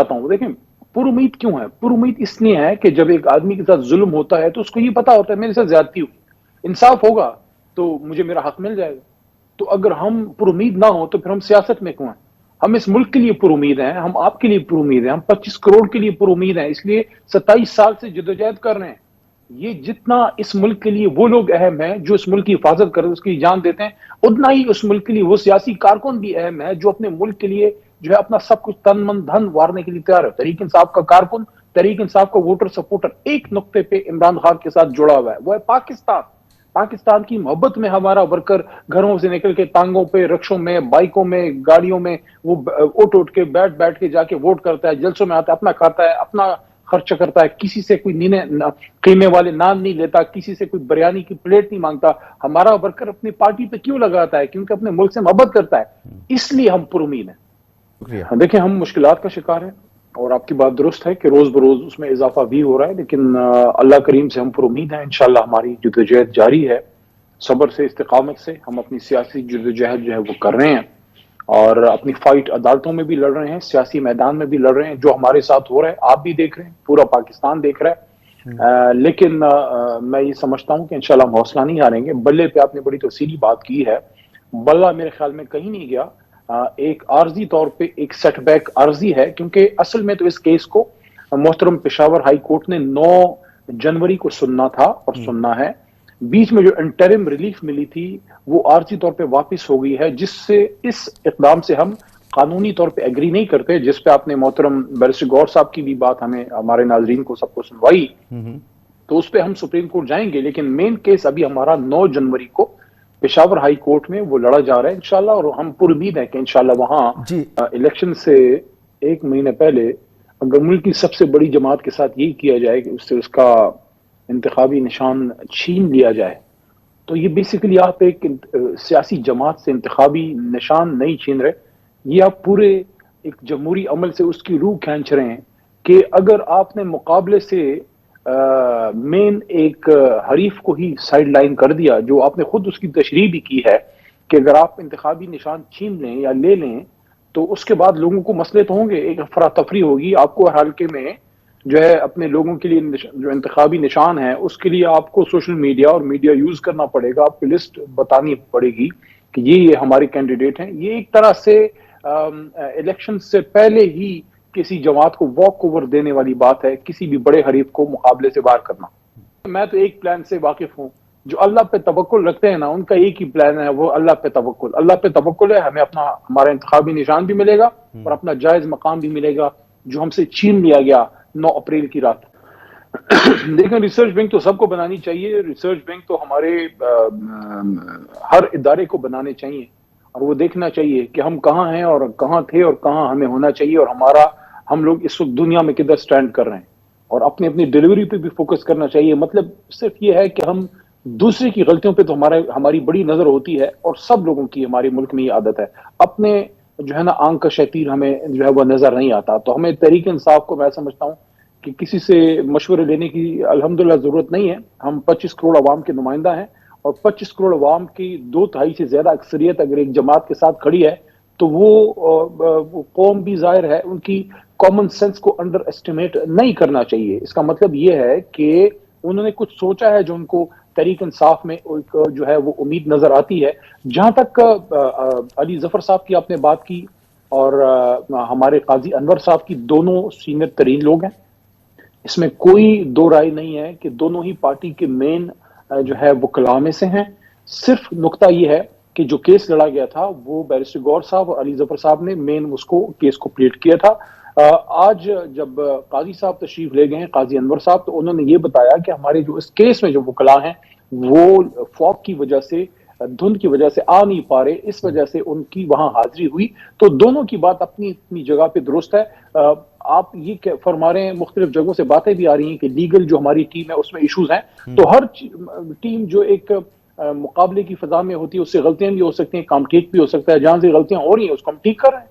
چاہتا ہوں، دیکھیں پر امید کیوں ہے؟ پر امید اس لیے ہے کہ جب ایک آدمی کے ساتھ ظلم ہوتا ہے تو اس کو یہ پتا ہوتا ہے میرے ساتھ زیادتی ہوئی، انصاف ہوگا تو مجھے میرا حق مل جائے گا۔ تو اگر ہم پر امید نہ ہو تو پھر ہم سیاست میں کیوں ہیں؟ ہم اس ملک کے لیے پر امید ہیں، ہم آپ کے لیے پر امید ہیں، ہم 25 کروڑ کے لیے پر امید ہیں، اس لیے 27 سال سے جدوجہد کر رہے ہیں۔ یہ جتنا اس ملک کے لیے وہ لوگ اہم ہیں جو اس ملک کی حفاظت کرتے ہیں، اس کی جان دیتے ہیں، اتنا ہی اس ملک کے لیے وہ سیاسی کارکن بھی اہم ہے جو اپنے ملک کے لیے جو ہے اپنا سب کچھ تن من دھن وارنے کے لیے تیار ہے۔ تحریک انصاف کا کارکن، تحریک انصاف کا ووٹر سپورٹر ایک نقطے پہ عمران خان کے ساتھ جڑا ہوا ہے، وہ ہے پاکستان۔ پاکستان کی محبت میں ہمارا ورکر گھروں سے نکل کے ٹانگوں پہ، رکشوں میں، بائکوں میں، گاڑیوں میں، وہ اٹھ کے بیٹھ کے جا کے ووٹ کرتا ہے، جلسوں میں آتا ہے، اپنا کھاتا ہے، اپنا خرچ کرتا ہے، کسی سے کوئی قیمے والے نان نہیں لیتا، کسی سے کوئی بریانی کی پلیٹ نہیں مانگتا۔ ہمارا ورکر اپنی پارٹی پہ کیوں لگاتا ہے؟ کیونکہ اپنے ملک سے محبت کرتا ہے، اس لیے ہم پر امید ہیں۔ شکریہ۔ دیکھیں ہم مشکلات کا شکار ہیں، اور آپ کی بات درست ہے کہ روز بروز اس میں اضافہ بھی ہو رہا ہے، لیکن اللہ کریم سے ہم پر امید ہیں، انشاءاللہ ہماری جدوجہد جاری ہے، صبر سے، استقامت سے ہم اپنی سیاسی جدوجہد جو ہے وہ کر رہے ہیں، اور اپنی فائٹ عدالتوں میں بھی لڑ رہے ہیں، سیاسی میدان میں بھی لڑ رہے ہیں۔ جو ہمارے ساتھ ہو رہا ہے آپ بھی دیکھ رہے ہیں، پورا پاکستان دیکھ رہا ہے، لیکن میں یہ سمجھتا ہوں کہ انشاءاللہ ہم حوصلہ نہیں ہاریں گے۔ بلے پہ آپ نے بڑی تفصیلی بات کی ہے، بلہ میرے خیال میں کہیں نہیں گیا، ایک عارضی طور پہ ایک سیٹ بیک عارضی ہے، کیونکہ اصل میں تو اس کیس کو محترم پشاور ہائی کورٹ نے 9 جنوری کو سننا تھا اور سننا ہے۔ بیچ میں جو انٹرم ریلیف ملی تھی وہ عارضی طور پہ واپس ہو گئی ہے، جس سے اس اقدام سے ہم قانونی طور پہ ایگری نہیں کرتے، جس پہ آپ نے محترم بیرسٹر گور صاحب کی بھی بات ہمیں ہمارے ناظرین کو سب کو سنوائی، تو اس پہ ہم سپریم کورٹ جائیں گے، لیکن مین کیس ابھی ہمارا 9 جنوری کو پشاور ہائی کورٹ میں وہ لڑا جا رہا ہے انشاءاللہ، اور ہم پر امید ہیں کہ انشاءاللہ وہاں جی الیکشن سے 1 مہینے پہلے اگر ملک کی سب سے بڑی جماعت کے ساتھ یہی کیا جائے کہ اس سے اس کا انتخابی نشان چھین لیا جائے، تو یہ بیسیکلی آپ ایک سیاسی جماعت سے انتخابی نشان نہیں چھین رہے، یہ آپ پورے ایک جمہوری عمل سے اس کی روح کھینچ رہے ہیں کہ اگر آپ نے مقابلے سے مین ایک حریف کو ہی سائیڈ لائن کر دیا، جو آپ نے خود اس کی تشریح بھی کی ہے کہ اگر آپ انتخابی نشان چھین لیں یا لے لیں تو اس کے بعد لوگوں کو مسئلے تو ہوں گے، ایک افراتفری ہوگی، آپ کو ہر حلقے میں جو ہے اپنے لوگوں کے لیے جو انتخابی نشان ہے اس کے لیے آپ کو سوشل میڈیا اور میڈیا یوز کرنا پڑے گا، آپ کو لسٹ بتانی پڑے گی کہ یہ ہمارے کینڈیڈیٹ ہیں۔ یہ ایک طرح سے الیکشن سے پہلے ہی کسی جماعت کو واک اوور دینے والی بات ہے، کسی بھی بڑے حریف کو مقابلے سے باہر کرنا۔ میں تو ایک پلان سے واقف ہوں، جو اللہ پہ توکل رکھتے ہیں نا ان کا ایک ہی پلان ہے، وہ اللہ پہ توکل۔ اللہ پہ توکل ہے، ہمیں ہمارا انتخابی نشان بھی ملے گا اور اپنا جائز مقام بھی ملے گا جو ہم سے چھین لیا گیا 9 اپریل کی رات۔ دیکھیں ریسرچ بینک تو سب کو بنانی چاہیے، ریسرچ بینک تو ہمارے ہر ادارے کو بنانے چاہیے، اور وہ دیکھنا چاہیے کہ ہم کہاں ہیں اور کہاں تھے اور کہاں ہمیں ہونا چاہیے، اور ہم لوگ اس وقت دنیا میں کدھر سٹینڈ کر رہے ہیں، اور اپنی ڈیلیوری پہ بھی فوکس کرنا چاہیے۔ مطلب صرف یہ ہے کہ ہم دوسرے کی غلطیوں پہ تو ہماری بڑی نظر ہوتی ہے، اور سب لوگوں کی ہمارے ملک میں یہ عادت ہے، اپنے جو ہے نا آنکھ کا شتیر ہمیں جو ہے وہ نظر نہیں آتا۔ تو ہمیں تحریک انصاف کو میں سمجھتا ہوں کہ کسی سے مشورے لینے کی الحمدللہ ضرورت نہیں ہے، ہم 25 کروڑ عوام کے نمائندہ ہیں، اور 25 کروڑ عوام کی 2/3 سے زیادہ اکثریت اگر ایک جماعت کے ساتھ کھڑی ہے تو وہ قوم بھی ظاہر ہے ان کی کامن سینس کو انڈر اسٹیمیٹ نہیں کرنا چاہیے۔ اس کا مطلب یہ ہے کہ انہوں نے کچھ سوچا ہے جو ان کو تحریک انصاف میں جو ہے وہ امید نظر آتی ہے۔ جہاں تک علی ظفر صاحب کی آپ نے بات کی اور ہمارے قاضی انور صاحب کی، دونوں سینئر ترین لوگ ہیں، اس میں کوئی دو رائے نہیں ہے کہ دونوں ہی پارٹی کے مین جو ہے وہ کلام میں سے ہیں۔ صرف نقطہ یہ ہے کہ جو کیس لڑا گیا تھا وہ بیرسٹر گور صاحب اور علی ظفر صاحب نے مین اس کو کیس کو پلیٹ کیا تھا۔ آج جب قاضی صاحب تشریف لے گئے ہیں، قاضی انور صاحب، تو انہوں نے یہ بتایا کہ ہمارے جو اس کیس میں جو وکلاء ہیں وہ فوگ کی وجہ سے، دھند کی وجہ سے آ نہیں پا رہے، اس وجہ سے ان کی وہاں حاضری ہوئی۔ تو دونوں کی بات اپنی اپنی جگہ پہ درست ہے۔ آپ یہ فرما رہے ہیں، مختلف جگہوں سے باتیں بھی آ رہی ہیں کہ لیگل جو ہماری ٹیم ہے اس میں ایشوز ہیں، تو ہر ٹیم جو ایک مقابلے کی فضا میں ہوتی ہے اس سے غلطیاں بھی ہو سکتی ہیں، کام ٹھیک بھی ہو سکتا ہے، جہاں سے غلطیاں ہو رہی ہیں اس کو ہم ٹھیک کر رہے ہیں۔